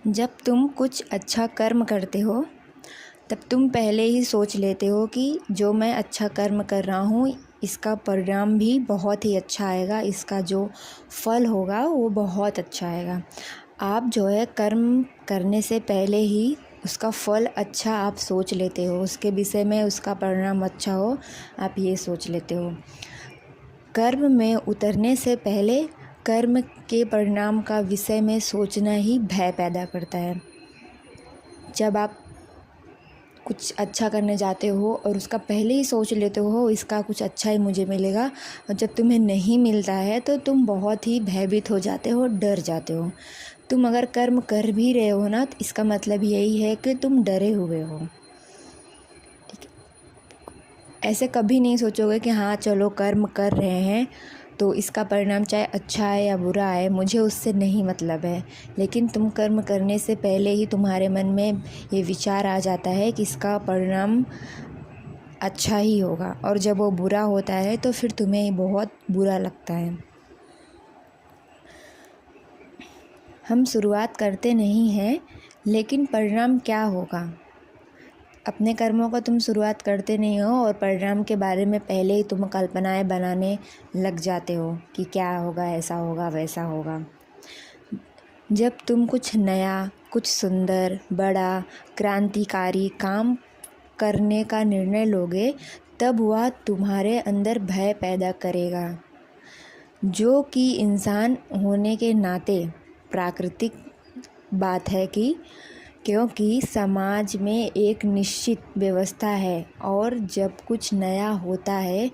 जब तुम कुछ अच्छा कर्म करते हो तब तुम पहले ही सोच लेते हो कि जो मैं अच्छा कर्म कर रहा हूँ इसका परिणाम भी बहुत ही अच्छा आएगा, इसका जो फल होगा वो बहुत अच्छा आएगा। आप जो है कर्म करने से पहले ही उसका फल अच्छा आप सोच लेते हो, उसके विषय में उसका परिणाम अच्छा हो आप ये सोच लेते हो। कर्म में उतरने से पहले कर्म के परिणाम का विषय में सोचना ही भय पैदा करता है। जब आप कुछ अच्छा करने जाते हो और उसका पहले ही सोच लेते हो इसका कुछ अच्छा ही मुझे मिलेगा, और जब तुम्हें नहीं मिलता है तो तुम बहुत ही भयभीत हो जाते हो, डर जाते हो। तुम अगर कर्म कर भी रहे हो ना तो इसका मतलब यही है कि तुम डरे हुए हो। ठीक है, ऐसे कभी नहीं सोचोगे कि हाँ चलो कर्म कर रहे हैं तो इसका परिणाम चाहे अच्छा है या बुरा है मुझे उससे नहीं मतलब है। लेकिन तुम कर्म करने से पहले ही तुम्हारे मन में ये विचार आ जाता है कि इसका परिणाम अच्छा ही होगा, और जब वो बुरा होता है तो फिर तुम्हें बहुत बुरा लगता है। हम शुरुआत करते नहीं हैं लेकिन परिणाम क्या होगा, अपने कर्मों का तुम शुरुआत करते नहीं हो और परिणाम के बारे में पहले ही तुम कल्पनाएं बनाने लग जाते हो कि क्या होगा, ऐसा होगा वैसा होगा। जब तुम कुछ नया, कुछ सुंदर, बड़ा, क्रांतिकारी काम करने का निर्णय लोगे तब वह तुम्हारे अंदर भय पैदा करेगा, जो कि इंसान होने के नाते प्राकृतिक बात है कि क्योंकि समाज में एक निश्चित व्यवस्था है और जब कुछ नया होता है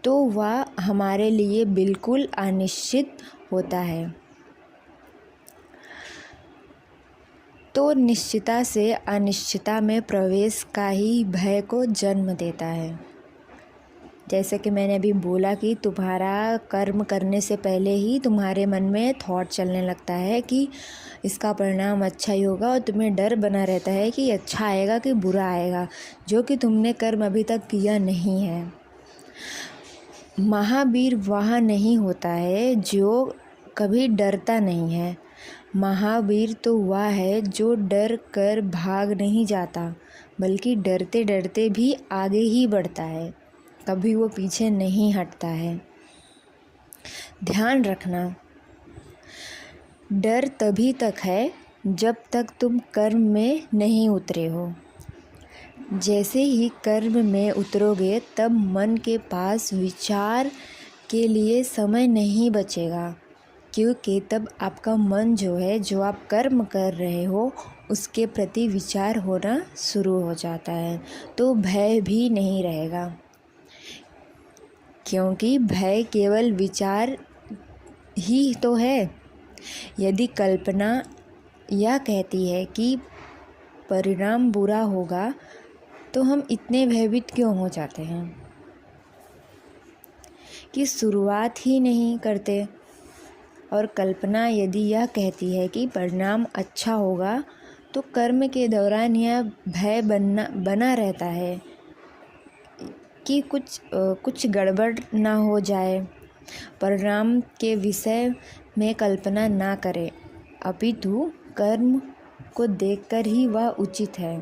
तो वह हमारे लिए बिल्कुल अनिश्चित होता है। तो निश्चितता से अनिश्चितता में प्रवेश का ही भय को जन्म देता है। जैसे कि मैंने अभी बोला कि तुम्हारा कर्म करने से पहले ही तुम्हारे मन में थॉट चलने लगता है कि इसका परिणाम अच्छा ही होगा, और तुम्हें डर बना रहता है कि अच्छा आएगा कि बुरा आएगा, जो कि तुमने कर्म अभी तक किया नहीं है। महावीर वह नहीं होता है जो कभी डरता नहीं है। महावीर तो वह है जो डर कर भाग नहीं जाता, बल्कि डरते डरते भी आगे ही बढ़ता है, कभी वो पीछे नहीं हटता है। ध्यान रखना, डर तभी तक है जब तक तुम कर्म में नहीं उतरे हो। जैसे ही कर्म में उतरोगे तब मन के पास विचार के लिए समय नहीं बचेगा, क्योंकि तब आपका मन जो है, जो आप कर्म कर रहे हो उसके प्रति विचार होना शुरू हो जाता है, तो भय भी नहीं रहेगा। क्योंकि भय केवल विचार ही तो है। यदि कल्पना यह कहती है कि परिणाम बुरा होगा तो हम इतने भयभीत क्यों हो जाते हैं कि शुरुआत ही नहीं करते। और कल्पना यदि यह कहती है कि परिणाम अच्छा होगा तो कर्म के दौरान यह भय बना रहता है कि कुछ गड़बड़ ना हो जाए। परिणाम के विषय में कल्पना ना करें, अपितु कर्म को देखकर ही वह उचित है।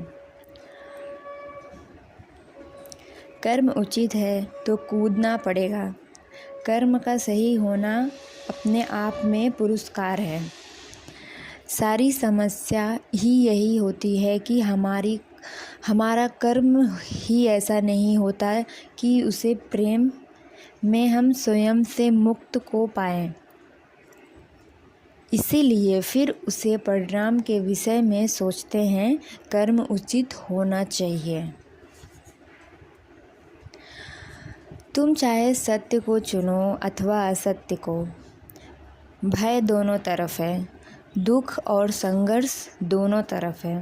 कर्म उचित है तो कूदना पड़ेगा। कर्म का सही होना अपने आप में पुरस्कार है। सारी समस्या ही यही होती है कि हमारा कर्म ही ऐसा नहीं होता कि उसे प्रेम में हम स्वयं से मुक्त को पाएं। इसीलिए फिर उसे परिणाम के विषय में सोचते हैं, कर्म उचित होना चाहिए। तुम चाहे सत्य को चुनो अथवा असत्य को, भय दोनों तरफ है, दुख और संघर्ष दोनों तरफ है।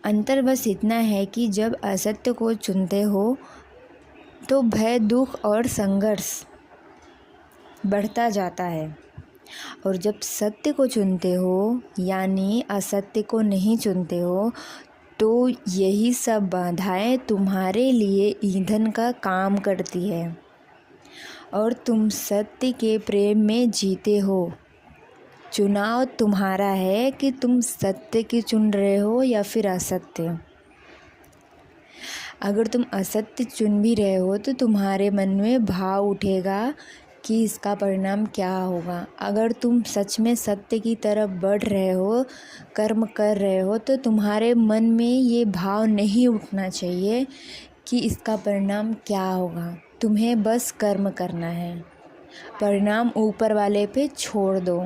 अंतर बस इतना है कि जब असत्य को चुनते हो तो भय, दुख और संघर्ष बढ़ता जाता है, और जब सत्य को चुनते हो यानी असत्य को नहीं चुनते हो तो यही सब बाधाएं तुम्हारे लिए ईंधन का काम करती है और तुम सत्य के प्रेम में जीते हो। चुनाव तुम्हारा है कि तुम सत्य की चुन रहे हो या फिर असत्य। अगर तुम असत्य चुन भी रहे हो तो तुम्हारे मन में भाव उठेगा कि इसका परिणाम क्या होगा। अगर तुम सच में सत्य की तरफ बढ़ रहे हो, कर्म कर रहे हो, तो तुम्हारे मन में ये भाव नहीं उठना चाहिए कि इसका परिणाम क्या होगा। तुम्हें बस कर्म करना है, परिणाम ऊपर वाले पे छोड़ दो।